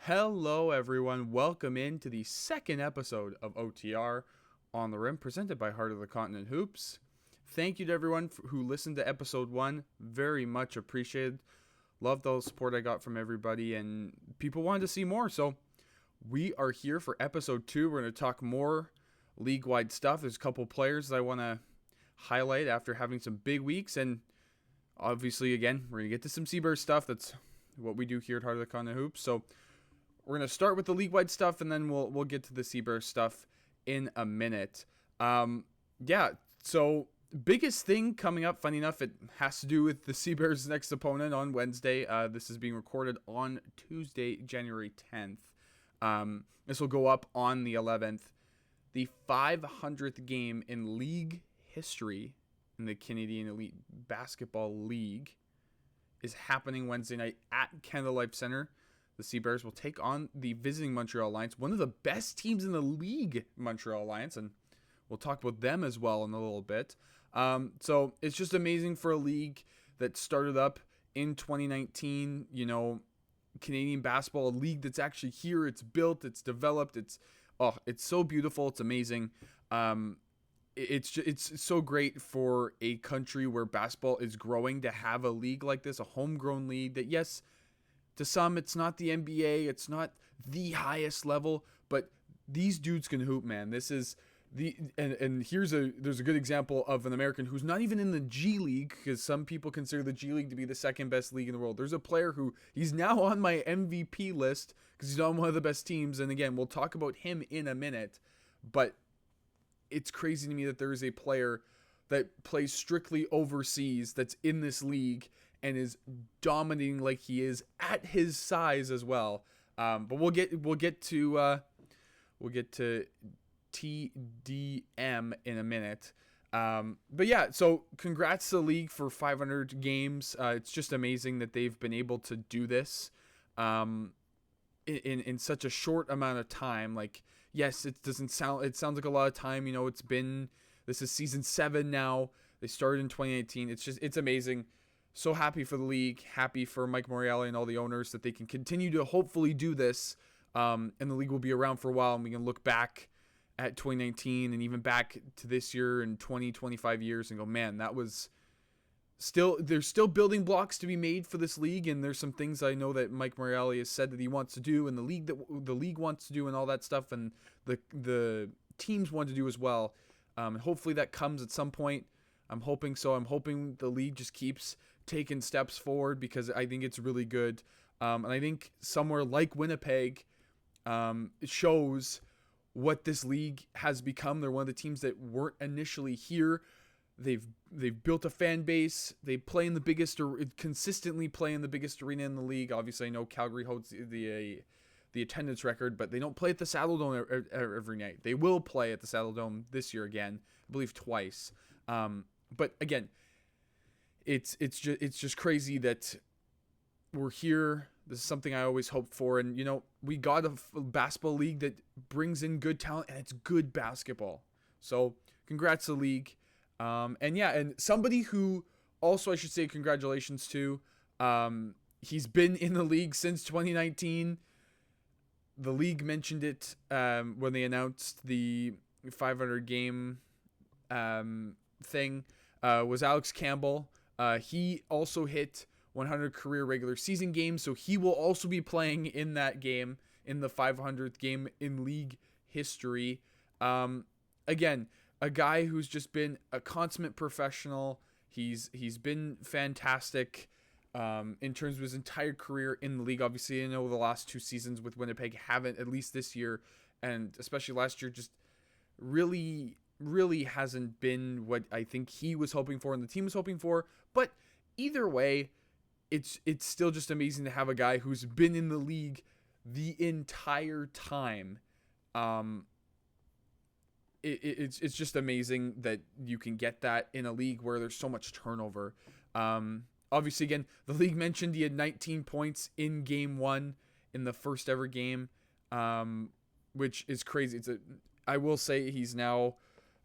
Hello, everyone. Welcome into the second episode of OTR on the Rim, presented by Heart of the Continent Hoops. Thank you to everyone who listened to episode 1. Very much appreciated. Loved all the support I got from everybody, and people wanted to see more. So we are here for episode 2. We're going to talk more league-wide stuff. There's a couple players that I want to highlight after having some big weeks, and obviously, again, we're going to get to some Sea Bears stuff. That's what we do here at Heart of the Continent Hoops. So we're going to start with the league-wide stuff, and then we'll get to the Sea Bears stuff in a minute. So biggest thing coming up, funny enough, it has to do with the Sea Bears' next opponent on Wednesday. This is being recorded on Tuesday, January 10th. This will go up on the 11th. The 500th game in league history in the Canadian Elite Basketball League is happening Wednesday night at Canada Life Centre. The Sea Bears will take on the visiting Montreal Alliance, one of the best teams in the league, Montreal Alliance, and we'll talk about them as well in a little bit. So it's just amazing for a league that started up in 2019, Canadian basketball, a league that's actually here, it's built, it's developed, it's so beautiful, it's amazing. It's so great for a country where basketball is growing to have a league like this, a homegrown league that, yes, to some, it's not the NBA, it's not the highest level, but these dudes can hoop, man. This is and there's a good example of an American who's not even in the G League, because some people consider the G League to be the second best league in the world. There's a player who he's now on my MVP list because he's on one of the best teams, and again, we'll talk about him in a minute, but it's crazy to me that there is a player that plays strictly overseas that's in this league and is dominating like he is at his size as well. But we'll get to TDM in a minute. But yeah, so congrats to the league for 500 games. It's just amazing that they've been able to do this in such a short amount of time. Like, yes, it sounds like a lot of time. This is season 7 now. They started in 2018. It's amazing. So happy for the league, happy for Mike Montreal and all the owners that they can continue to hopefully do this, and the league will be around for a while, and we can look back at 2019 and even back to this year and 20, 25 years and go, man, that was there's still building blocks to be made for this league, and there's some things I know that Mike Montreal has said that he wants to do, and the league wants to do, and all that stuff, and the teams want to do as well. And hopefully that comes at some point. I'm hoping so. I'm hoping the league just keeps taking steps forward because I think it's really good. And I think somewhere like Winnipeg it shows what this league has become. They're one of the teams that weren't initially here. They've built a fan base. They play in the biggest, consistently play in the biggest arena in the league. Obviously, I know Calgary holds the attendance record, but they don't play at the Saddle Dome every night. They will play at the Saddle Dome this year again, I believe twice. But again, it's just crazy that we're here. This is something I always hoped for, and we got a basketball league that brings in good talent, and it's good basketball. So congrats to the league, and somebody who also I should say congratulations to. He's been in the league since 2019. The league mentioned it when they announced the 500 game thing. Was Alex Campbell. He also hit 100 career regular season games, so he will also be playing in that game, in the 500th game in league history. Again, a guy who's just been a consummate professional. He's been fantastic in terms of his entire career in the league. Obviously, I know the last 2 seasons with Winnipeg haven't, at least this year, and especially last year, just really hasn't been what I think he was hoping for and the team was hoping for. But either way, it's still just amazing to have a guy who's been in the league the entire time. It's just amazing that you can get that in a league where there's so much turnover. Obviously, again, the league mentioned he had 19 points in game 1 in the first ever game, which is crazy. I will say he's now,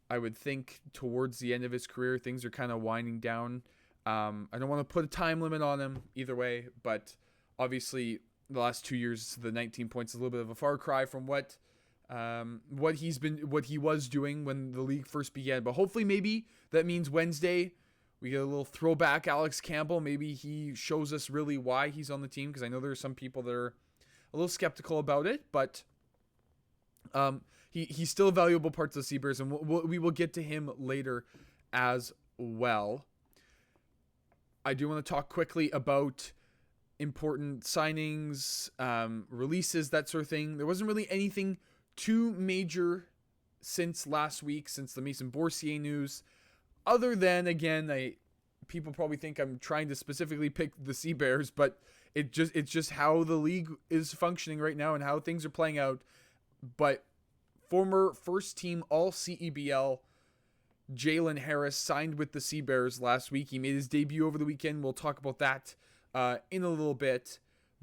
I would think, towards the end of his career. Things are kind of winding down. I don't want to put a time limit on him either way, but obviously the last 2 years, the 19 points is a little bit of a far cry from what he was doing when the league first began. But hopefully, maybe that means Wednesday we get a little throwback Alex Campbell. Maybe he shows us really why he's on the team, because I know there are some people that are a little skeptical about it, but he's still a valuable part of the Sea Bears, and we will get to him later as well. I do want to talk quickly about important signings, releases, that sort of thing. There wasn't really anything too major since last week, since the Mason Boursier news, other than, again, people probably think I'm trying to specifically pick the Sea Bears, but it's just how the league is functioning right now and how things are playing out. But former first team all CEBL Jalen Harris signed with the Sea Bears last week. He made his debut over the weekend. We'll talk about that in a little bit,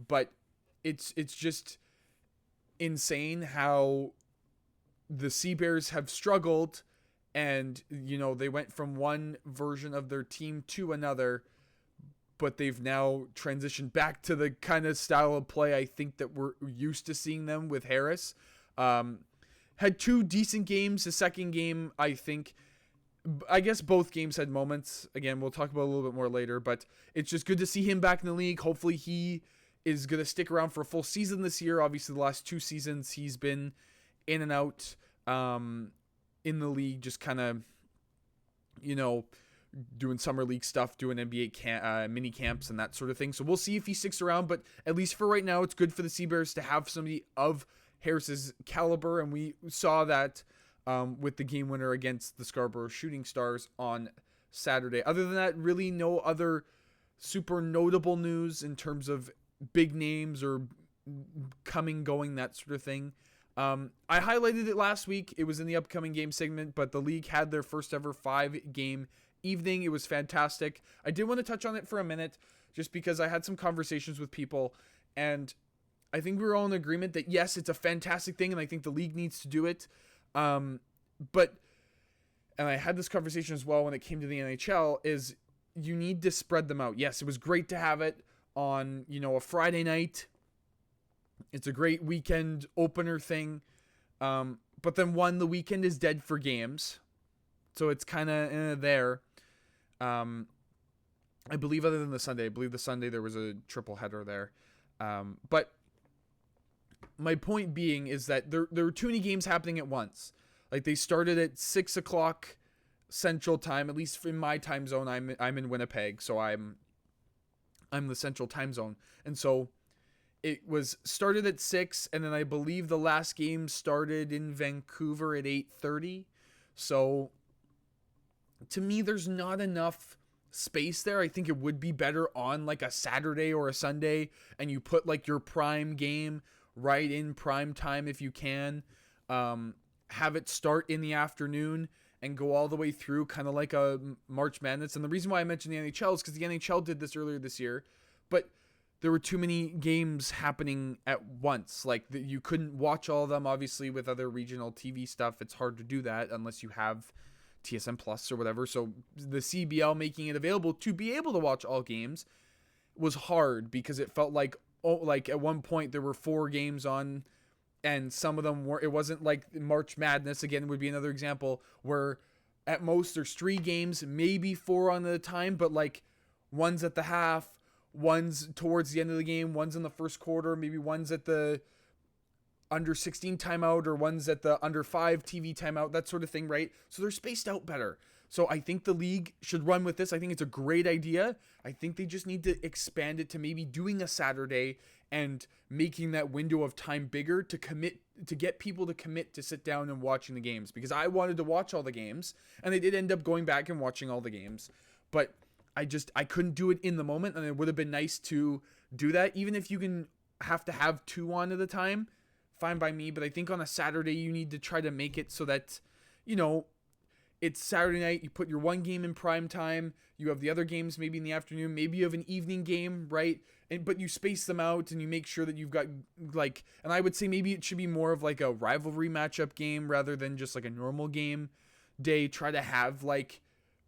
but it's just insane how the Sea Bears have struggled, and they went from one version of their team to another, but they've now transitioned back to the kind of style of play I think that we're used to seeing them with Harris. Had 2 decent games. The second game, I guess both games had moments. Again, we'll talk about it a little bit more later, but it's just good to see him back in the league. Hopefully he is going to stick around for a full season this year. Obviously, the last 2 seasons he's been in and out in the league, just kind of, doing summer league stuff, doing NBA mini camps and that sort of thing. So we'll see if he sticks around, but at least for right now, it's good for the Sea Bears to have somebody of Harris's caliber, and we saw that with the game winner against the Scarborough Shooting Stars on Saturday. Other than that, really no other super notable news in terms of big names or coming, going, that sort of thing. I highlighted it last week. It was in the upcoming game segment, but the league had their first ever 5-game evening. It was fantastic. I did want to touch on it for a minute just because I had some conversations with people, and I think we were all in agreement that yes, it's a fantastic thing, and I think the league needs to do it. But I had this conversation as well when it came to the NHL, is you need to spread them out. Yes, it was great to have it on, a Friday night. It's a great weekend opener thing. But then the weekend is dead for games. So it's kind of there. I believe other than the Sunday, there was a triple header there. But my point being is that there were too many games happening at once. Like, they started at 6 o'clock Central Time, at least in my time zone. I'm in Winnipeg, so I'm the Central Time Zone. And so it was started at 6, and then I believe the last game started in Vancouver at 8:30. So to me, there's not enough space there. I think it would be better on like a Saturday or a Sunday, and you put like your prime game right in prime time if you can. Have it start in the afternoon and go all the way through, kind of like a March Madness. And the reason why I mentioned the NHL is because the NHL did this earlier this year, but there were too many games happening at once. Like, you couldn't watch all of them. Obviously, with other regional TV stuff, it's hard to do that unless you have TSN Plus or whatever. So the CBL making it available to be able to watch all games was hard, because it felt like at one point there were 4 games on, and some of them were, it wasn't like March Madness, again, would be another example, where at most there's 3 games, maybe 4 on at a time, but like one's at the half, one's towards the end of the game, one's in the first quarter, maybe one's at the under 16 timeout, or one's at the under 5 TV timeout, that sort of thing, right? So they're spaced out better. So I think the league should run with this. I think it's a great idea. I think they just need to expand it to maybe doing a Saturday and making that window of time bigger to get people to commit to sit down and watching the games, because I wanted to watch all the games, and I did end up going back and watching all the games, but I couldn't do it in the moment, and it would have been nice to do that. Even if you have to have 2 on at a time, fine by me. But I think on a Saturday, you need to try to make it so that, it's Saturday night, you put your 1 game in prime time, you have the other games maybe in the afternoon, maybe you have an evening game, right? But you space them out, and you make sure that you've got and I would say maybe it should be more of like a rivalry matchup game rather than just like a normal game day. Try to have like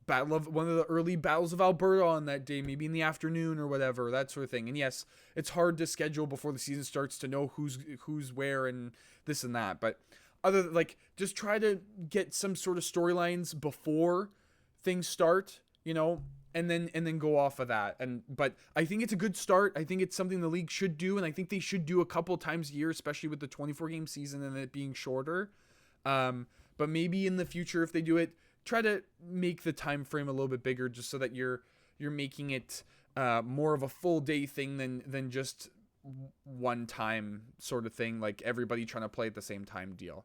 one of the early battles of Alberta on that day, maybe in the afternoon or whatever, that sort of thing. And yes, it's hard to schedule before the season starts to know who's where and this and that. But just try to get some sort of storylines before things start, and then go off of that. But I think it's a good start. I think it's something the league should do, and I think they should do a couple times a year, especially with the 24 game season and it being shorter. But maybe in the future, if they do it, try to make the time frame a little bit bigger, just so that you're making it more of a full day thing than just one time sort of thing, like everybody trying to play at the same time deal.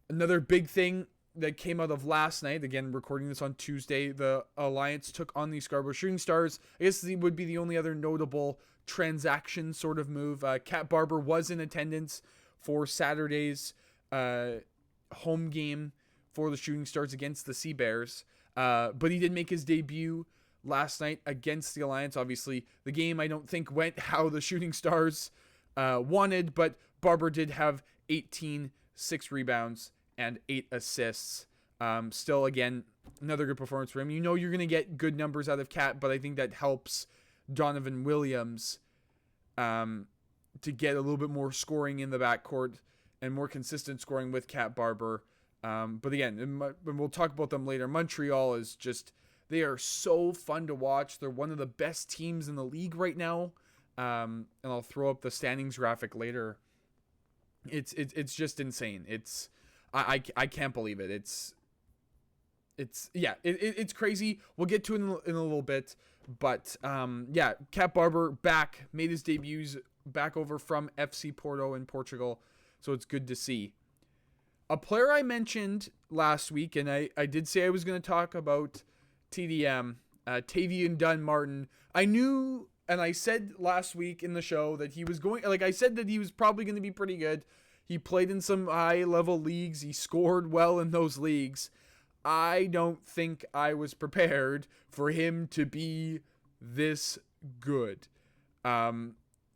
Another big thing that came out of last night, again recording this on Tuesday, the Alliance took on the Scarborough Shooting Stars. I guess it would be the only other notable transaction sort of move. Cat Barber was in attendance for Saturday's home game for the Shooting Stars against the Sea Bears, but he did make his debut last night against the Alliance. Obviously, the game I don't think went how the Shooting Stars wanted, but Barber did have 18, 6 rebounds, and 8 assists. Still, again, another good performance for him. You're going to get good numbers out of Cat, but I think that helps Donovan Williams to get a little bit more scoring in the backcourt and more consistent scoring with Cat Barber. But again, and we'll talk about them later. Montreal is just, they are so fun to watch. They're one of the best teams in the league right now. And I'll throw up the standings graphic later. It's just insane. I can't believe it. It's crazy. We'll get to it in a little bit. But Cat Barber made his debuts back over from FC Porto in Portugal. So it's good to see. A player I mentioned last week, and I did say I was going to talk about TDM, Tavian Dunn-Martin. I knew, and I said last week in the show that he was I said that he was probably going to be pretty good. He played in some high-level leagues. He scored well in those leagues. I don't think I was prepared for him to be this good.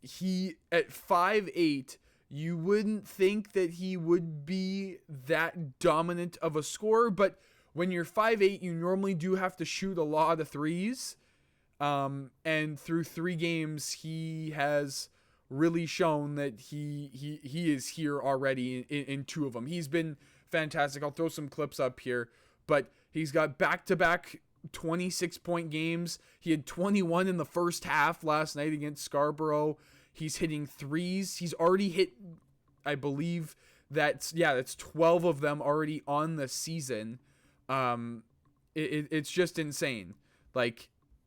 He, at 5'8", you wouldn't think that he would be that dominant of a scorer, but when you're 5'8", you normally do have to shoot a lot of threes. And through 3 games, he has really shown that he is here already in 2 of them. He's been fantastic. I'll throw some clips up here, but he's got back-to-back 26-point games. He had 21 in the first half last night against Scarborough. He's hitting threes. He's already hit, I believe that's 12 of them already on the season. It's just insane. And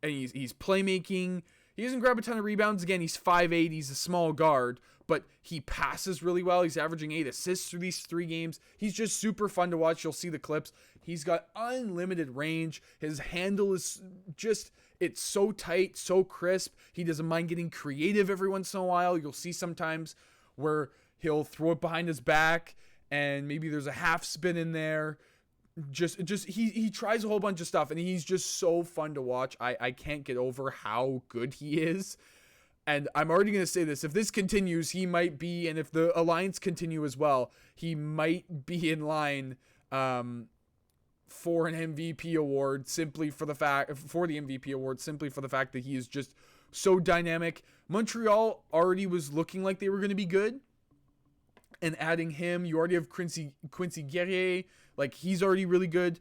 he's playmaking. He doesn't grab a ton of rebounds. Again, he's 5'8". He's a small guard, but he passes really well. He's averaging 8 assists through these 3 games. He's just super fun to watch. You'll see the clips. He's got unlimited range. His handle is just, it's so tight, so crisp. He doesn't mind getting creative every once in a while. You'll see sometimes where he'll throw it behind his back and maybe there's a half spin in there. He tries a whole bunch of stuff, and he's just so fun to watch. I can't get over how good he is. And I'm already going to say this. If this continues, he might be, and if the Alliance continue as well, he might be in line for an MVP award for the fact that he is just so dynamic. Montreal already was looking like they were going to be good. And adding him, you already have Quincy Guerrier. He's already really good.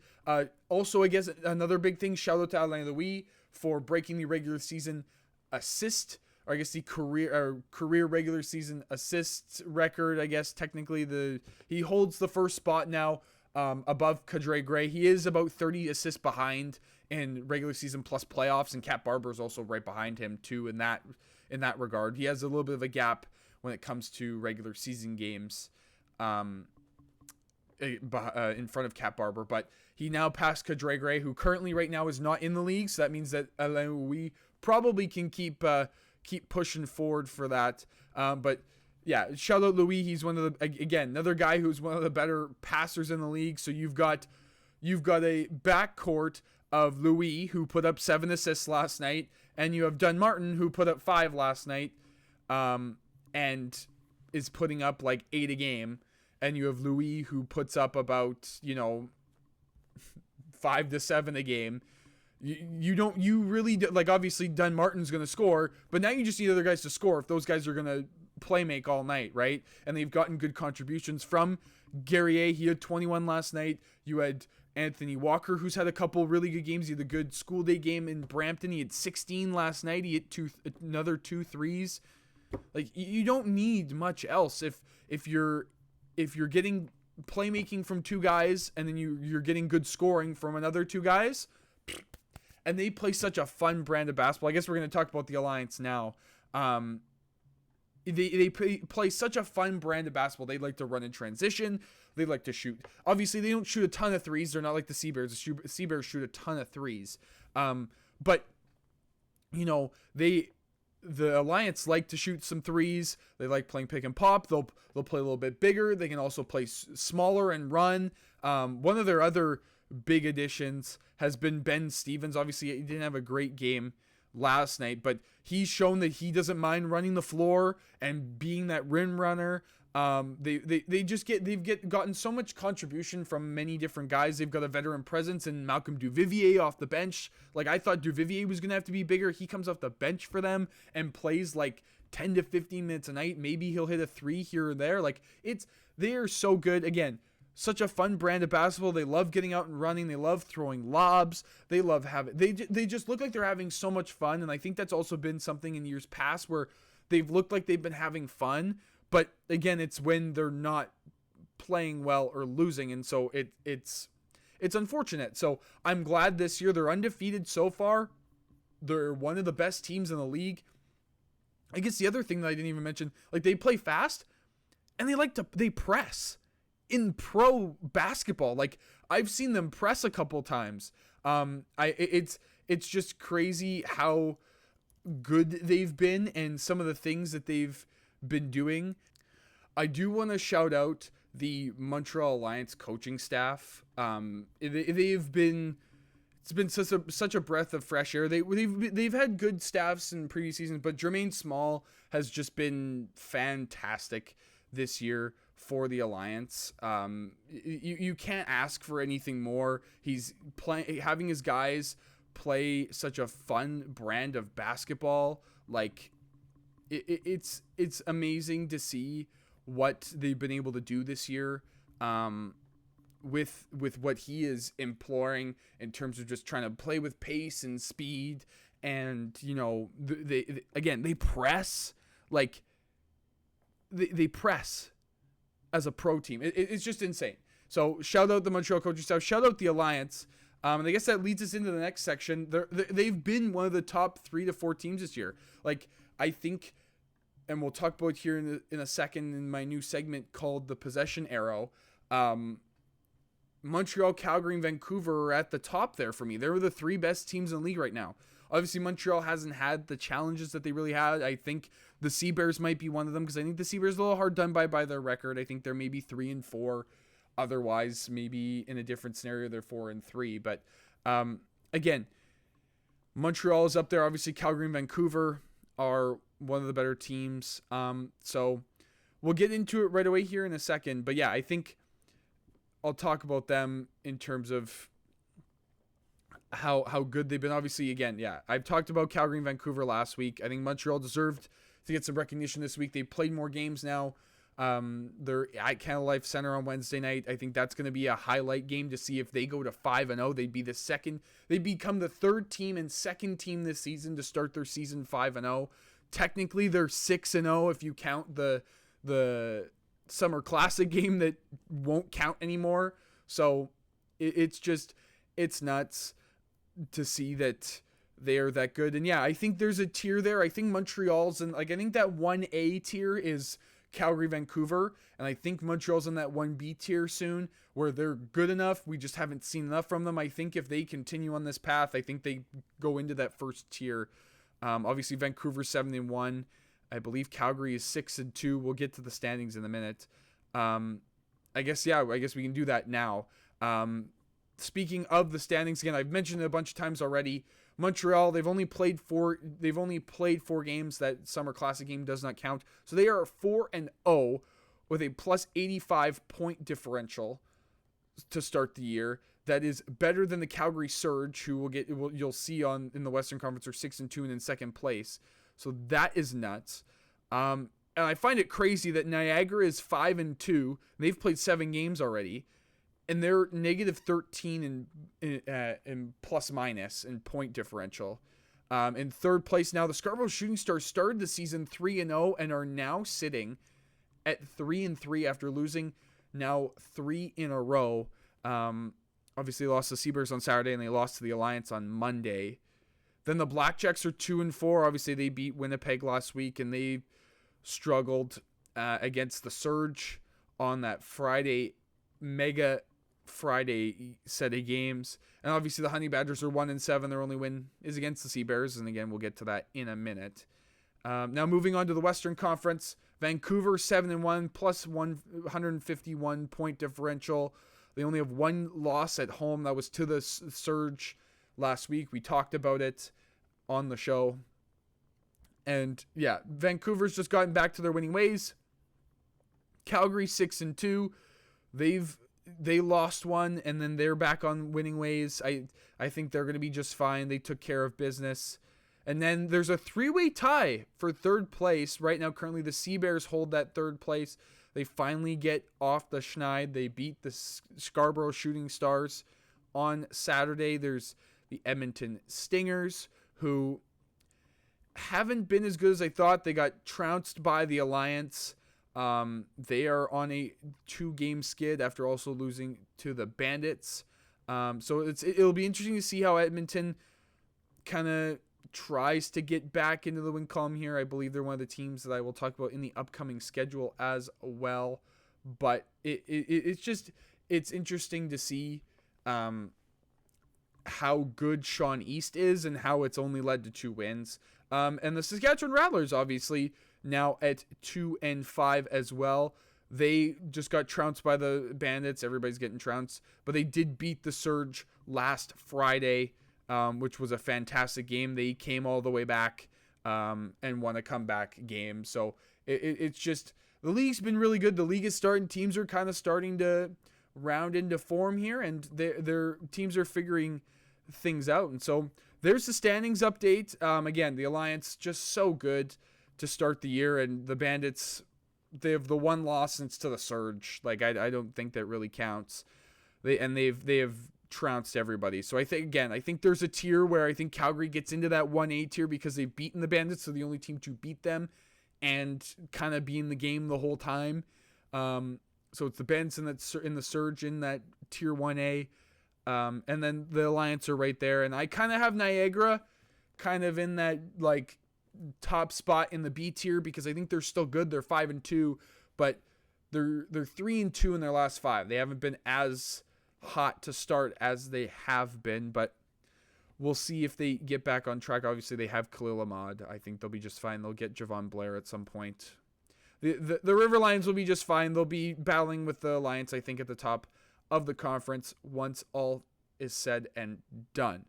Also, I guess another big thing, shout out to Alain Louis for breaking the regular season assist, or I guess the career regular season assists record. I guess technically he holds the first spot now, above Kadre Gray. He is about 30 assists behind in regular season plus playoffs, and Cat Barber is also right behind him too in that regard. He has a little bit of a gap when it comes to regular season games. In front of Cat Barber, but he now passed Kadre Gray, who currently right now is not in the league, so that means that Alain Louis probably can keep pushing forward for that. But yeah, shout out Louis. He's another guy who's one of the better passers in the league. So you've got a backcourt of Louis, who put up 7 assists last night, and you have Dunn-Martin, who put up 5 last night, and is putting up 8 a game. And you have Louis, who puts up about, 5-7 a game. You really like, obviously Dunmartin's going to score, but now you just need other guys to score if those guys are going to play make all night, right? And they've gotten good contributions from Guerrier. He had 21 last night. You had Anthony Walker, who's had a couple really good games. He had a good school day game in Brampton. He had 16 last night. He hit another 2 threes. Like, you don't need much else if you're getting playmaking from 2 guys and then you're getting good scoring from another 2 guys. And they play such a fun brand of basketball. I guess we're going to talk about the Alliance now. They play such a fun brand of basketball. They like to run in transition. They like to shoot. Obviously, they don't shoot a ton of threes. They're not like the Sea Bears. The Sea Bears shoot a ton of threes. But, you know, the Alliance like to shoot some threes. They like playing pick and pop. They'll play a little bit bigger. They can also play smaller and run. One of their other big additions has been Ben Stevens. Obviously, he didn't have a great game last night, but he's shown that he doesn't mind running the floor and being that rim runner. They've gotten so much contribution from many different guys. They've got a veteran presence in Malcolm Duvivier off the bench. Like, I thought Duvivier was going to have to be bigger. He comes off the bench for them and plays like 10 to 15 minutes a night. Maybe he'll hit a 3 here or there. Like, they are so good. Again, such a fun brand of basketball. They love getting out and running. They love throwing lobs. They love they just look like they're having so much fun. And I think that's also been something in years past where they've looked like they've been having fun. But again, it's when they're not playing well or losing. And so it's unfortunate. So I'm glad this year they're undefeated so far. They're one of the best teams in the league. I guess the other thing that I didn't even mention, like, they play fast and they press. In pro basketball, like, I've seen them press a couple times. It's just crazy how good they've been and some of the things that they've been doing. I do want to shout out the Montreal Alliance coaching staff. It's been such a breath of fresh air. They've had good staffs in previous seasons, but Jermaine Small has just been fantastic this year for the Alliance. You can't ask for anything more. He's having his guys play such a fun brand of basketball. Like, it's amazing to see what they've been able to do this year. With what he is imploring in terms of just trying to play with pace and speed, and, you know, they press, like, they press as a pro team. It's just insane. So shout out the Montreal coaching staff. Shout out the Alliance. And I guess that leads us into the next section. They've been one of the top 3 to 4 teams this year. Like, I think, and we'll talk about here in a second in my new segment called the Possession Arrow. Montreal, Calgary, and Vancouver are at the top there for me. They're the 3 best teams in the league right now. Obviously, Montreal hasn't had the challenges that they really had. I think the Sea Bears might be one of them, because I think the Sea Bears are a little hard done by their record. I think they're maybe 3-4. Otherwise, maybe in a different scenario, they're 4-3. But again, Montreal is up there. Obviously, Calgary and Vancouver are one of the better teams. So we'll get into it right away here in a second. But yeah, I think I'll talk about them in terms of how good they've been. Obviously, again, yeah, I've talked about Calgary and Vancouver last week. I think Montreal deserved to get some recognition this week. They played more games now. They're at Canada Life Center on Wednesday night. I think that's going to be a highlight game to see if they go to 5-0. They'd become the 3rd team and 2nd team this season to start their season 5-0. Technically, they're 6-0 if you count the Summer Classic game that won't count anymore. So it's nuts to see that they are that good. And yeah, I think there's a tier there. I think Montreal's in, like, I think that 1A tier is Calgary, Vancouver, and I think Montreal's in that 1B tier soon, where they're good enough. We just haven't seen enough from them. I think if they continue on this path, I think they go into that first tier. Obviously, Vancouver's 7-1. I believe Calgary is 6-2. We'll get to the standings in a minute. I guess we can do that now. Speaking of the standings, again, I've mentioned it a bunch of times already. Montreal, they've only played 4 games. That Summer Classic game does not count. So they are 4-0 with a plus 85 point differential to start the year. that is better than the Calgary Surge, who you'll see in the Western Conference are 6-2 and in second place. So that is nuts. And I find it crazy that Niagara is 5-2. They've played 7 games already, and they're -13 in plus minus in point differential. In third place now, the Scarborough Shooting Stars started the season 3-0 and are now sitting at 3-3 after losing now 3 in a row. Obviously, they lost to the Sea Bears on Saturday, and they lost to the Alliance on Monday. Then the Blackjacks are 2-4. Obviously, they beat Winnipeg last week, and they struggled against the Surge on that mega Friday set of games. And obviously, the Honey Badgers are 1-7. Their only win is against the Sea Bears, and again, we'll get to that in a minute. Now, moving on to the Western Conference, Vancouver 7-1 plus 151 point differential. They only have 1 loss at home. That was to the Surge last week. We talked about it on the show. And yeah, Vancouver's just gotten back to their winning ways. Calgary 6-2. They lost 1, and then they're back on winning ways. I think they're going to be just fine. They took care of business. And then there's a 3-way tie for third place. Right now, currently, the Sea Bears hold that third place. They finally get off the schneid. They beat the Scarborough Shooting Stars on Saturday. There's the Edmonton Stingers, who haven't been as good as I thought. They got trounced by the Alliance. They are on a 2-game skid after also losing to the Bandits. So it'll be interesting to see how Edmonton kind of tries to get back into the win column here. I believe they're one of the teams that I will talk about in the upcoming schedule as well. But it's interesting to see how good Sean East is and how it's only led to 2 wins. And the Saskatchewan Rattlers, obviously, now at 2-5 as well. They just got trounced by the Bandits. Everybody's getting trounced. But they did beat the Surge last Friday, which was a fantastic game. They came all the way back and won a comeback game. So it's just, the league's been really good. The league is starting, teams are kind of starting to round into form here, and their teams are figuring things out. And so there's the standings update. Again, the Alliance just so good to start the year, and the Bandits, they have the 1 loss, and it's to the Surge. Like, I don't think that really counts. They have trounced everybody. So I think there's a tier where I think Calgary gets into that 1A tier because they've beaten the Bandits, so the only team to beat them and kind of be in the game the whole time. So it's the Bandits in the Surge in that tier 1A. And then the Alliance are right there. And I kind of have Niagara kind of in that like top spot in the B tier because I think they're still good. They're 5-2, but they're 3-2 in their last 5. They haven't been as hot to start as they have been, but we'll see if they get back on track. Obviously, they have Khalil Ahmad. I think they'll be just fine. They'll get Javon Blair at some point. The River Lions will be just fine. They'll be battling with the Alliance, I think, at the top of the conference once all is said and done.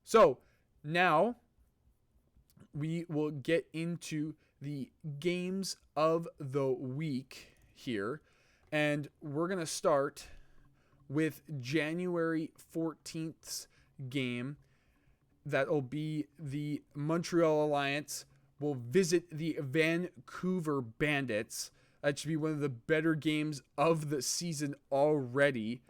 So now we will get into the games of the week here, and we're going to start with January 14th's game. That'll be the Montreal Alliance will visit the Vancouver Bandits. That should be one of the better games of the season already.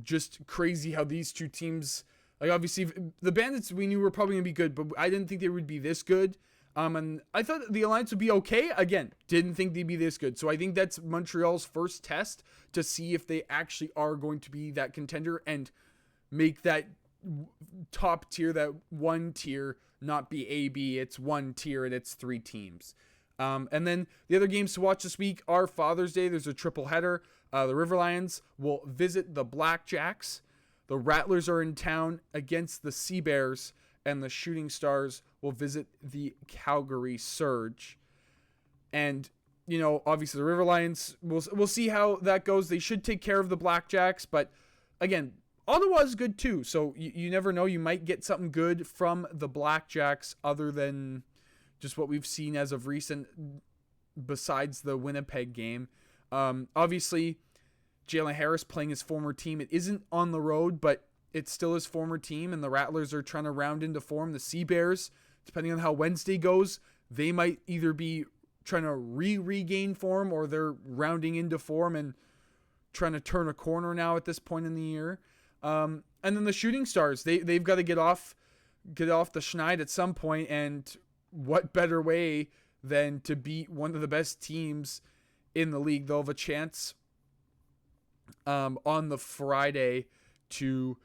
Just crazy how these two teams, like obviously the Bandits we knew were probably going to be good, but I didn't think they would be this good. And I thought the Alliance would be okay. Again, didn't think they'd be this good. So I think that's Montreal's first test to see if they actually are going to be that contender and make that top tier, that 1 tier, not be A, B. It's 1 tier and it's 3 teams. And then the other games to watch this week are Father's Day. There's a triple header. The River Lions will visit the Blackjacks. The Rattlers are in town against the Sea Bears, and the Shooting Stars will visit the Calgary Surge. And, you know, obviously the River Lions, we'll see how that goes. They should take care of the Blackjacks, but again, Ottawa is good too. So you never know. You might get something good from the Blackjacks other than just what we've seen as of recent besides the Winnipeg game. Obviously, Jalen Harris playing his former team. It isn't on the road, but it's still his former team, and the Rattlers are trying to round into form. The Sea Bears, depending on how Wednesday goes, they might either be trying to regain form, or they're rounding into form and trying to turn a corner now at this point in the year. And then the Shooting Stars, they've got to get off the schneid at some point, and what better way than to beat one of the best teams in the league. They'll have a chance on the Friday to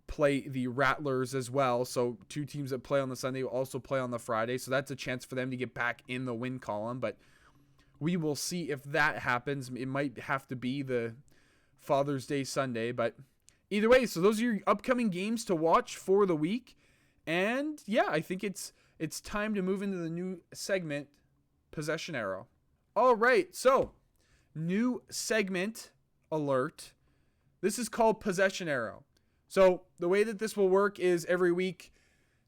play the Rattlers as well. So two teams that play on the Sunday will also play on the Friday. So that's a chance for them to get back in the win column. But we will see if that happens. It might have to be the Father's Day Sunday. But either way, so those are your upcoming games to watch for the week. And yeah, I think it's time to move into the new segment, Possession Arrow. All right, so new segment alert. This is called Possession Arrow. So the way that this will work is every week,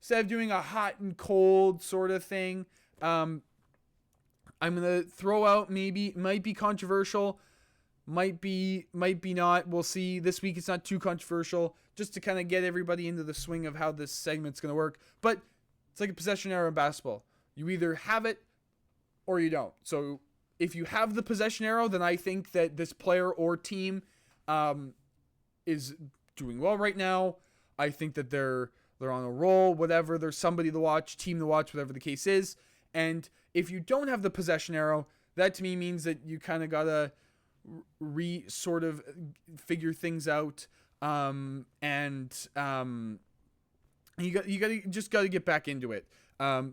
instead of doing a hot and cold sort of thing, I'm going to throw out, might be controversial, might be not. We'll see. This week it's not too controversial, just to kind of get everybody into the swing of how this segment's going to work. But it's like a possession arrow in basketball. You either have it or you don't. So if you have the possession arrow, then I think that this player or team is doing well right now. I think that they're on a roll, whatever. There's somebody to watch, team to watch, whatever the case is. And if you don't have the possession arrow, that to me means that you kind of gotta sort of figure things out, and you gotta get back into it.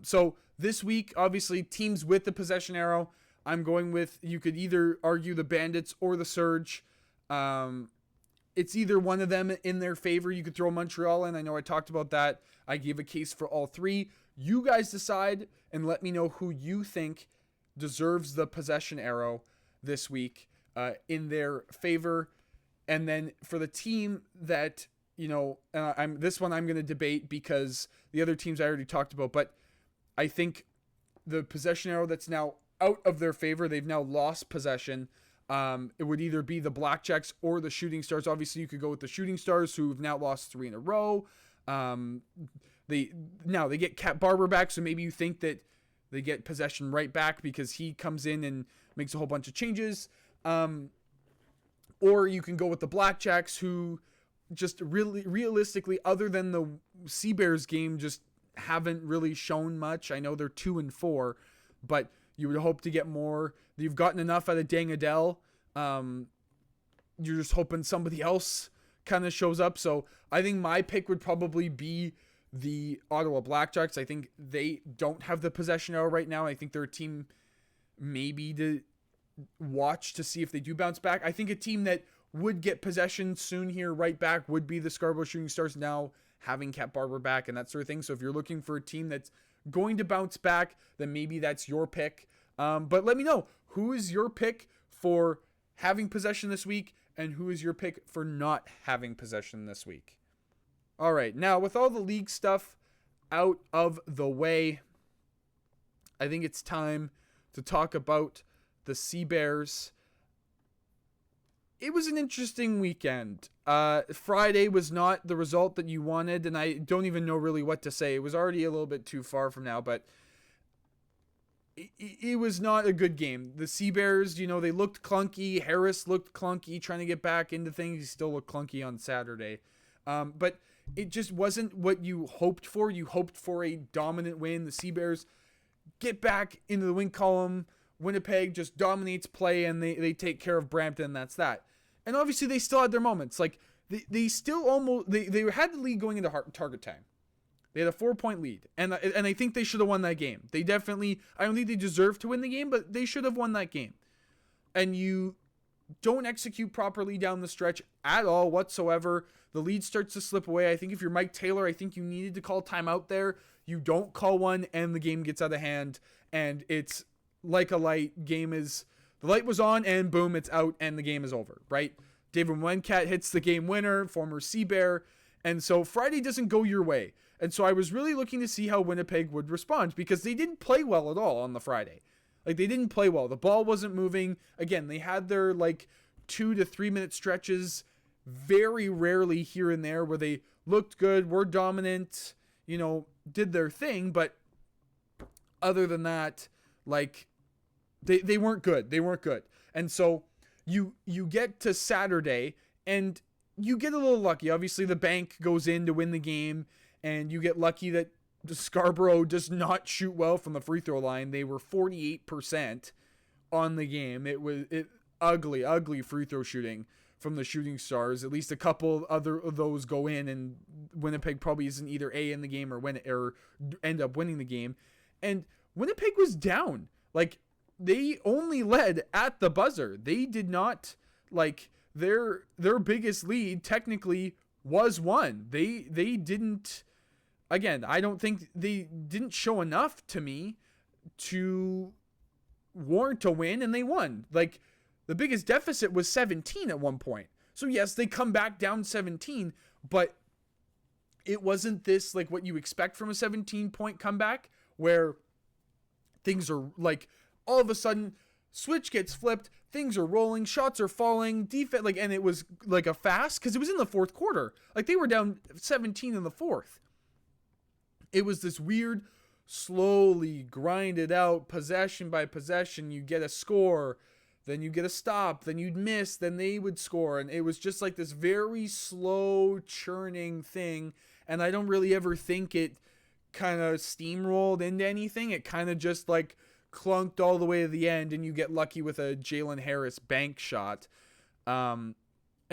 So this week, obviously, teams with the possession arrow, I'm going with, you could either argue the Bandits or the Surge. It's either one of them in their favor. You could throw Montreal in. I know I talked about that. I gave a case for all three. You guys decide and let me know who you think deserves the possession arrow this week in their favor. And then for the team that, I'm going to debate because the other teams I already talked about. But I think the possession arrow that's now out of their favor, they've now lost possession. It would either be the Blackjacks or the Shooting Stars. Obviously, you could go with the Shooting Stars, who've now lost 3 in a row. They get Cat Barber back, so maybe you think that they get possession right back because he comes in and makes a whole bunch of changes. Or you can go with the Blackjacks, who just really realistically, other than the Sea Bears game, just haven't really shown much. I know they're 2-4, but you would hope to get more. You've gotten enough out of Dang Adele. You're just hoping somebody else kind of shows up. So I think my pick would probably be the Ottawa Blackjacks. I think they don't have the possession arrow right now. I think they're a team maybe to watch to see if they do bounce back. I think a team that would get possession soon here right back would be the Scarborough Shooting Stars, now having Cat Barber back and that sort of thing. So if you're looking for a team that's going to bounce back, then maybe that's your pick. But let me know, who is your pick for having possession this week, and who is your pick for not having possession this week? All right, now with all the league stuff out of the way, I think it's time to talk about the Sea Bears. It was an interesting weekend. Friday was not the result that you wanted, and I don't even know really what to say. It was already a little bit too far from now, but it was not a good game. The Sea Bears, they looked clunky. Harris looked clunky, trying to get back into things. He still looked clunky on Saturday. But it just wasn't what you hoped for. You hoped for a dominant win. The Sea Bears get back into the win column. Winnipeg just dominates play, and they take care of Brampton, and that's that. And obviously they still had their moments. Like they still almost they had the lead going into target time. They had a 4-point lead, and I think they should have won that game. They definitely, I don't think they deserve to win the game, but they should have won that game. And you don't execute properly down the stretch at all whatsoever. The lead starts to slip away. I think if you're Mike Taylor, I think you needed to call timeout there. You don't call one, and the game gets out of hand, and it's like a light. The light was on, and boom, it's out, and the game is over, right? David Wencat hits the game winner, former Sea Bear, and so Friday doesn't go your way. And so I was really looking to see how Winnipeg would respond, because they didn't play well at all on the Friday. Like, they didn't play well. The ball wasn't moving. Again, they had their, 2 to 3 minute stretches, very rarely here and there, where they looked good, were dominant, did their thing. But other than that, like, they weren't good. They weren't good. And so you get to Saturday and you get a little lucky. Obviously, the bank goes in to win the game, and you get lucky that Scarborough does not shoot well from the free throw line. They were 48% on the game. It was ugly free throw shooting from the Shooting Stars. At least a couple other of those go in, and Winnipeg probably isn't either A in the game or end up winning the game. And Winnipeg was down. Like, they only led at the buzzer. They did not, like, their biggest lead technically was won. They didn't, again, I don't think they didn't show enough to me to warrant a win, and they won. Like, the biggest deficit was 17 at one point. So yes, they come back down 17, but it wasn't this, like, what you expect from a 17-point comeback, where things are like, all of a sudden, switch gets flipped, things are rolling, shots are falling, defense, like, and it was like a fast, because it was in the fourth quarter. Like, they were down 17 in the fourth. It was this weird, slowly grinded out, possession by possession. You get a score, then you get a stop, then you'd miss, then they would score. And it was just like this very slow churning thing. And I don't really ever think it kind of steamrolled into anything. It kind of just like clunked all the way to the end, and you get lucky with a Jalen Harris bank shot. And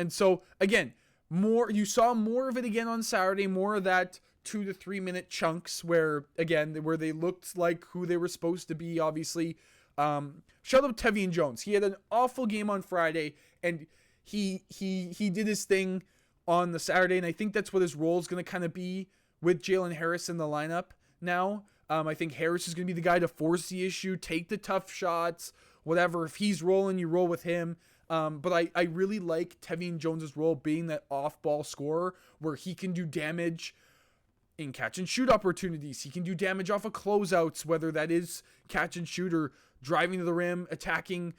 so again, you saw more of it again on Saturday, more of that 2 to 3 minute chunks where they looked like who they were supposed to be. Obviously, shout out Tevian Jones. He had an awful game on Friday, and he did his thing on the Saturday, and I think that's what his role is going to kind of be with Jalen Harris in the lineup now. I think Harris is going to be the guy to force the issue, take the tough shots, whatever. If he's rolling, you roll with him. But I really like Tevian Jones' role being that off-ball scorer where he can do damage in catch-and-shoot opportunities. He can do damage off of closeouts, whether that is catch-and-shoot or driving to the rim, attacking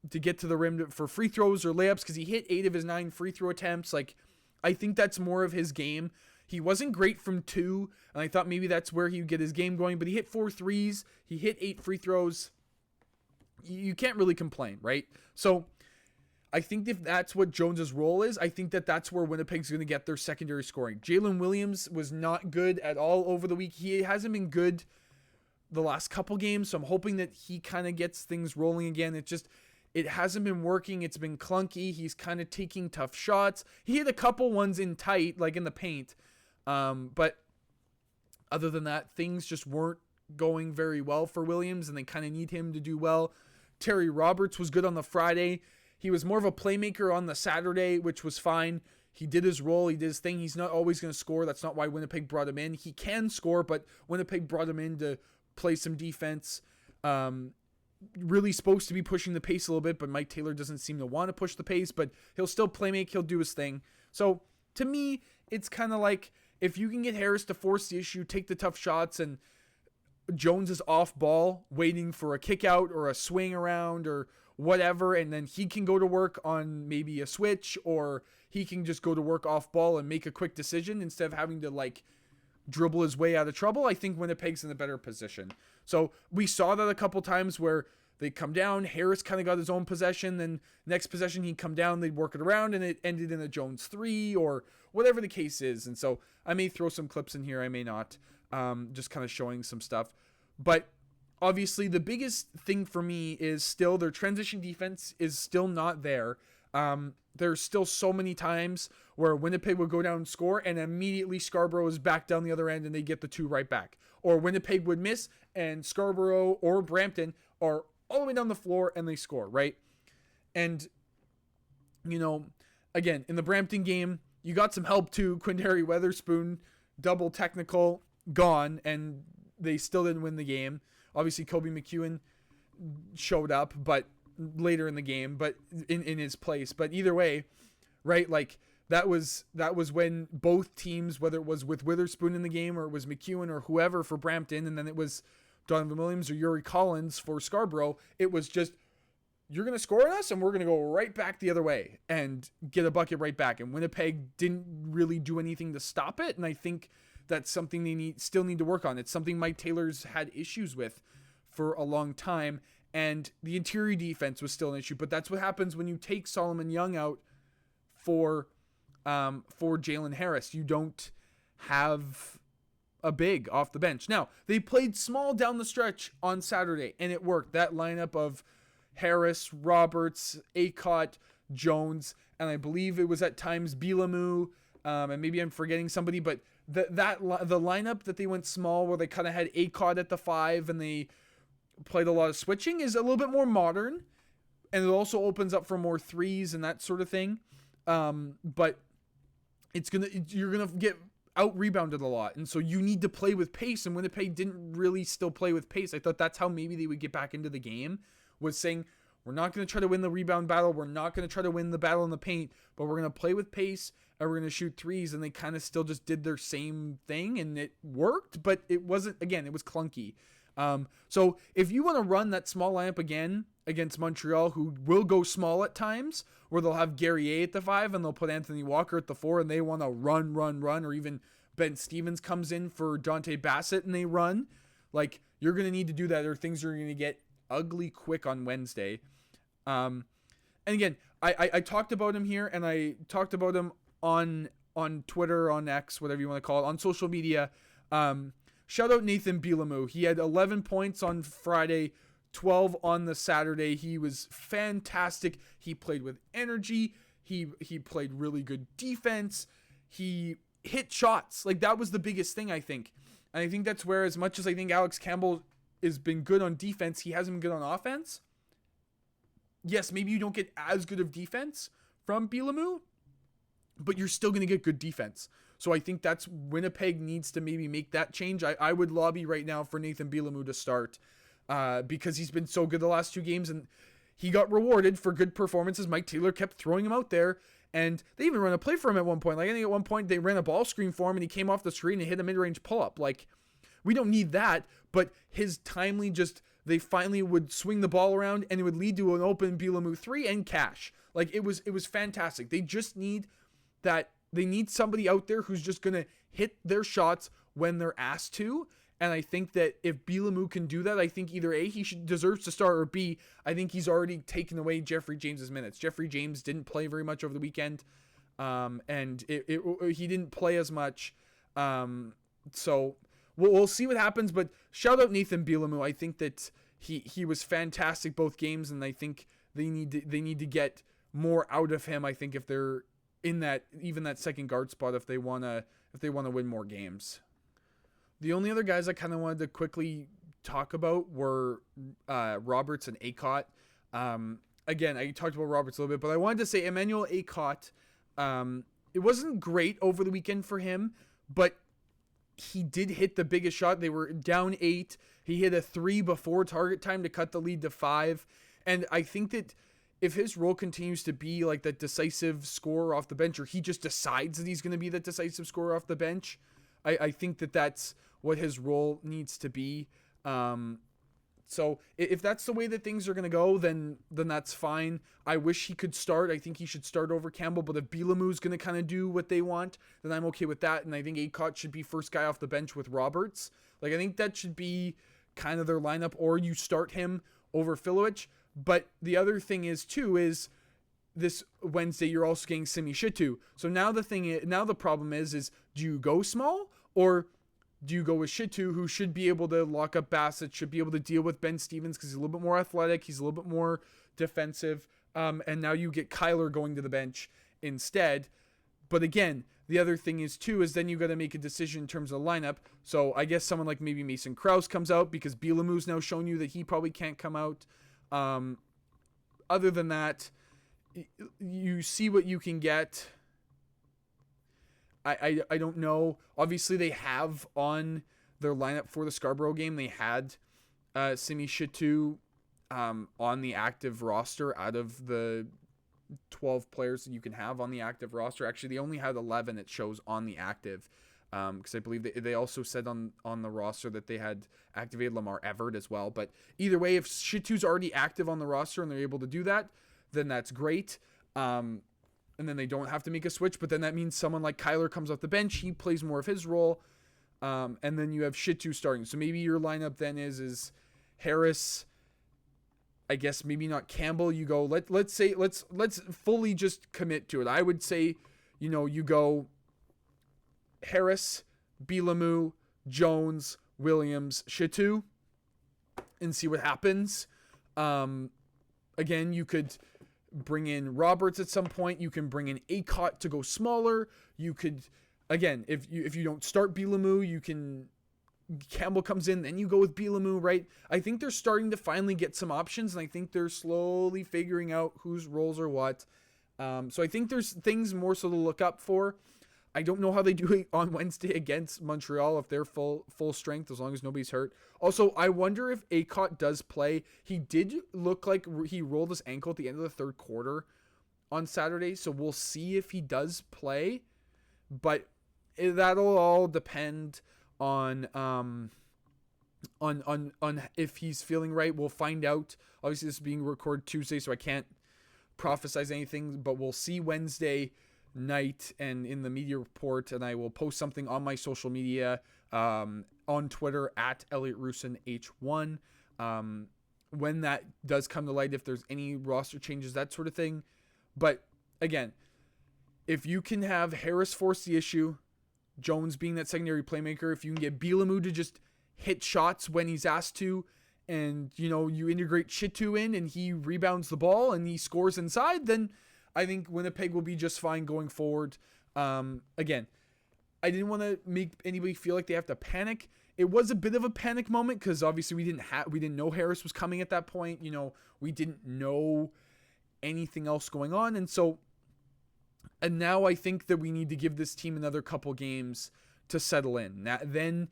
to get to the rim for free throws or layups, because he hit 8 of his 9 free throw attempts. Like, I think that's more of his game. He wasn't great from 2, and I thought maybe that's where he would get his game going, but he hit 4 threes, he hit 8 free throws. You can't really complain, right? So I think if that's what Jones's role is, I think that's where Winnipeg's going to get their secondary scoring. Jalen Williams was not good at all over the week. He hasn't been good the last couple games, so I'm hoping that he kind of gets things rolling again. It hasn't been working. It's been clunky. He's kind of taking tough shots. He hit a couple ones in tight, like in the paint. But other than that, things just weren't going very well for Williams, and they kind of need him to do well. Terry Roberts was good on the Friday. He was more of a playmaker on the Saturday, which was fine. He did his role. He did his thing. He's not always going to score. That's not why Winnipeg brought him in. He can score, but Winnipeg brought him in to play some defense. Really supposed to be pushing the pace a little bit, but Mike Taylor doesn't seem to want to push the pace, but he'll still playmake. He'll do his thing. So to me, it's kind of like, if you can get Harris to force the issue, take the tough shots, and Jones is off ball waiting for a kick out or a swing around or whatever, and then he can go to work on maybe a switch, or he can just go to work off ball and make a quick decision instead of having to like dribble his way out of trouble. I think Winnipeg's in a better position. So we saw that a couple times where they come down, Harris kind of got his own possession, then next possession he'd come down, they'd work it around, and it ended in a Jones 3 or whatever the case is. And so I may throw some clips in here, I may not, just kind of showing some stuff. But obviously the biggest thing for me is still their transition defense is still not there. There's still so many times where Winnipeg would go down and score, and immediately Scarborough is back down the other end and they get the 2 right back. Or Winnipeg would miss and Scarborough or Brampton are all the way down the floor and they score, right? And, again, in the Brampton game, you got some help too. Quindary Weatherspoon, double technical, gone, and they still didn't win the game. Obviously, Kobe McEwen showed up, but later in the game, but in his place. But either way, right? Like that was when both teams, whether it was with Witherspoon in the game or it was McEwen or whoever for Brampton, and then it was Donovan Williams or Yuri Collins for Scarborough, it was just you're going to score on us and we're going to go right back the other way and get a bucket right back. And Winnipeg didn't really do anything to stop it. And I think that's something they still need to work on. It's something Mike Taylor's had issues with for a long time. And the interior defense was still an issue. But that's what happens when you take Solomon Young out for Jalen Harris. You don't have a big off the bench. Now, they played small down the stretch on Saturday, and it worked. That lineup of Harris, Roberts, Acott, Jones, and I believe it was at times Bilamu, and maybe I'm forgetting somebody, but the lineup that they went small, where they kind of had Acott at the 5 and they played a lot of switching, is a little bit more modern, and it also opens up for more threes and that sort of thing. But you're gonna get out rebounded a lot, and so you need to play with pace. And Winnipeg didn't really still play with pace. I thought that's how maybe they would get back into the game, was saying, we're not going to try to win the rebound battle. We're not going to try to win the battle in the paint, but we're going to play with pace and we're going to shoot threes. And they kind of still just did their same thing, and it worked, but it wasn't, again, it was clunky. So if you want to run that small lineup again against Montreal, who will go small at times, where they'll have Gary A at the 5 and they'll put Anthony Walker at the 4, and they want to run, or even Ben Stevens comes in for Dante Bassett and they run, like, you're going to need to do that, or things are going to get ugly quick on Wednesday. And again, I talked about him here, and I talked about him on Twitter, on X, whatever you want to call it, on social media. Shout out Nathan Bilamu. He had 11 points on Friday, 12 on the Saturday. He was fantastic. He played with energy. He played really good defense. He hit shots. Like, that was the biggest thing, I think. And I think that's where, as much as I think Alex Campbell has been good on defense, he hasn't been good on offense. Yes, maybe you don't get as good of defense from Bilamu, but you're still going to get good defense. So I think that's Winnipeg needs to maybe make that change. I would lobby right now for Nathan Bilamu to start, because he's been so good the last 2 games, and he got rewarded for good performances. Mike Taylor kept throwing him out there, and they even ran a play for him at one point. Like, I think at one point they ran a ball screen for him, and he came off the screen and hit a mid-range pull-up. Like, we don't need that, but his timely, just, they finally would swing the ball around, and it would lead to an open Bilamu 3 and cash. Like, it was fantastic. They just need that. They need somebody out there who's just going to hit their shots when they're asked to. And I think that if Bilamu can do that, I think either A, he deserves to start, or B, I think he's already taken away Jeffrey James's minutes. Jeffrey James didn't play very much over the weekend, and he didn't play as much. So we'll see what happens. But shout out Nathan Bilamu. I think that he was fantastic both games, and I think they need to get more out of him. I think if they're in that second guard spot, if they want to win more games. The only other guys I kind of wanted to quickly talk about were Roberts and Acott. Again, I talked about Roberts a little bit, but I wanted to say Emmanuel Acott, it wasn't great over the weekend for him, but he did hit the biggest shot. They were down 8. He hit a 3 before target time to cut the lead to 5. And I think that if his role continues to be like that decisive scorer off the bench, or he just decides that he's going to be that decisive scorer off the bench, I think that that's what his role needs to be. So if that's the way that things are going to go, then that's fine. I wish he could start. I think he should start over Campbell, but if Bilamu's going to kind of do what they want, then I'm okay with that. And I think Acott should be first guy off the bench with Roberts. Like, I think that should be kind of their lineup, or you start him over Filowich. But the other thing is this Wednesday you're also getting Simi Shitu. So now the problem is do you go small, or do you go with Shitu, who should be able to lock up Bassett, should be able to deal with Ben Stevens because he's a little bit more athletic, he's a little bit more defensive, and now you get Kyler going to the bench instead. But again, the other thing is then you got to make a decision in terms of the lineup. So I guess someone like maybe Mason Krause comes out, because Bilamu's now shown you that he probably can't come out. Other than that, you see what you can get. I don't know. Obviously, they have on their lineup for the Scarborough game, they had Simi Shitu on the active roster out of the 12 players that you can have on the active roster. Actually, they only had 11 it shows on the active. because I believe they also said on the roster that they had activated Lamar Everett as well. But either way, if Shitu's already active on the roster and they're able to do that, then that's great. And then they don't have to make a switch. But then that means someone like Kyler comes off the bench. He plays more of his role. And then you have Shitu starting. So maybe your lineup then is Harris. I guess maybe not Campbell. You go, let's fully just commit to it. I would say, you go Harris, Bilamu, Jones, Williams, Shitu, and see what happens. Again, you could bring in Roberts at some point. You can bring in Acott to go smaller. You could, again, if you don't start Bilamu, Campbell comes in, then you go with Bilamu, right? I think they're starting to finally get some options, and I think they're slowly figuring out whose roles are what. So I think there's things more so to look up for. I don't know how they do it on Wednesday against Montreal if they're full strength, as long as nobody's hurt. Also, I wonder if Acott does play. He did look like he rolled his ankle at the end of the third quarter on Saturday, so we'll see if he does play. But that'll all depend on if he's feeling right. We'll find out. Obviously, this is being recorded Tuesday, so I can't prophesize anything, but we'll see Wednesday night and in the media report, and I will post something on my social media, on Twitter at ElliotRusinH1, when that does come to light, if there's any roster changes, that sort of thing. But again, if you can have Harris force the issue, Jones being that secondary playmaker, if you can get Bilamu to just hit shots when he's asked to, and you integrate Shitu in and he rebounds the ball and he scores inside, then I think Winnipeg will be just fine going forward. Again, I didn't want to make anybody feel like they have to panic. It was a bit of a panic moment because obviously we didn't know Harris was coming at that point. We didn't know anything else going on, and now I think that we need to give this team another couple games to settle in. Then,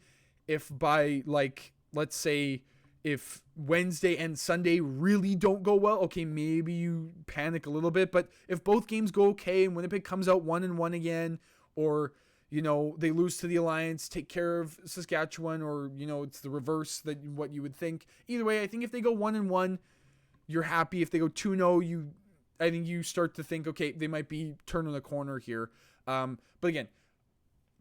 if by let's say, if Wednesday and Sunday really don't go well, okay, maybe you panic a little bit. But if both games go okay and Winnipeg comes out 1-1 again, or, they lose to the Alliance, take care of Saskatchewan, or, it's the reverse that what you would think. Either way, I think if they go 1-1, you're happy. If they go 2-0, I think you start to think, okay, they might be turning the corner here. But again,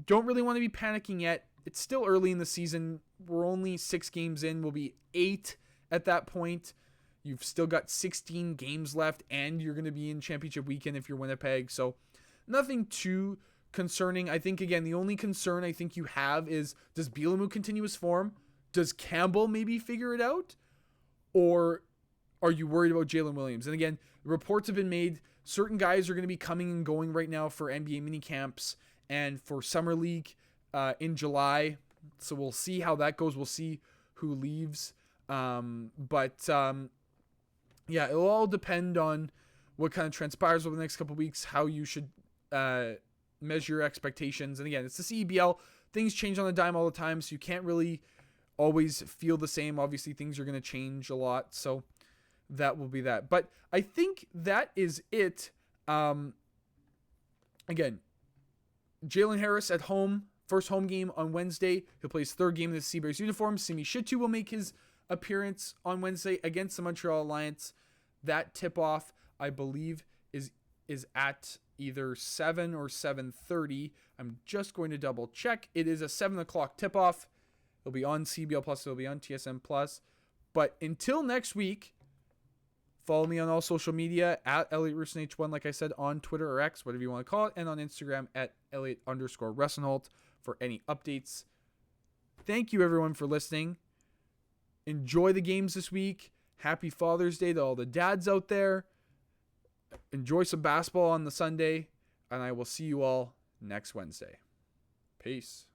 don't really want to be panicking yet. It's still early in the season. We're only 6 games in. We'll be 8 at that point. You've still got 16 games left, and you're going to be in championship weekend if you're Winnipeg. So nothing too concerning. I think, again, the only concern I think you have is, does Bilamu continue his form? Does Campbell maybe figure it out? Or are you worried about Jalen Williams? And again, reports have been made. Certain guys are going to be coming and going right now for NBA mini camps and for Summer League in July. So we'll see how that goes. We'll see who leaves. Yeah, it'll all depend on what kind of transpires over the next couple of weeks, how you should measure your expectations. And again, it's the CEBL. Things change on a dime all the time, so you can't really always feel the same. Obviously, things are going to change a lot, so that will be that. But I think that is it. Again, Jalen Harris at home, first home game on Wednesday. He'll play his third game in the Sea Bears uniform. Simi Shitu will make his appearance on Wednesday against the Montreal Alliance. That tip-off, I believe, is at either 7 or 7:30. I'm just going to double check. It is a 7 o'clock tip-off. It'll be on CBL Plus. It'll be on TSN Plus. But until next week, follow me on all social media at ElliotRusinH1, like I said, on Twitter or X, whatever you want to call it, and on Instagram at Elliot_Ressenholt for any updates. Thank you, everyone, for listening. Enjoy the games this week. Happy Father's Day to all the dads out there. Enjoy some basketball on the Sunday, and I will see you all next Wednesday. Peace.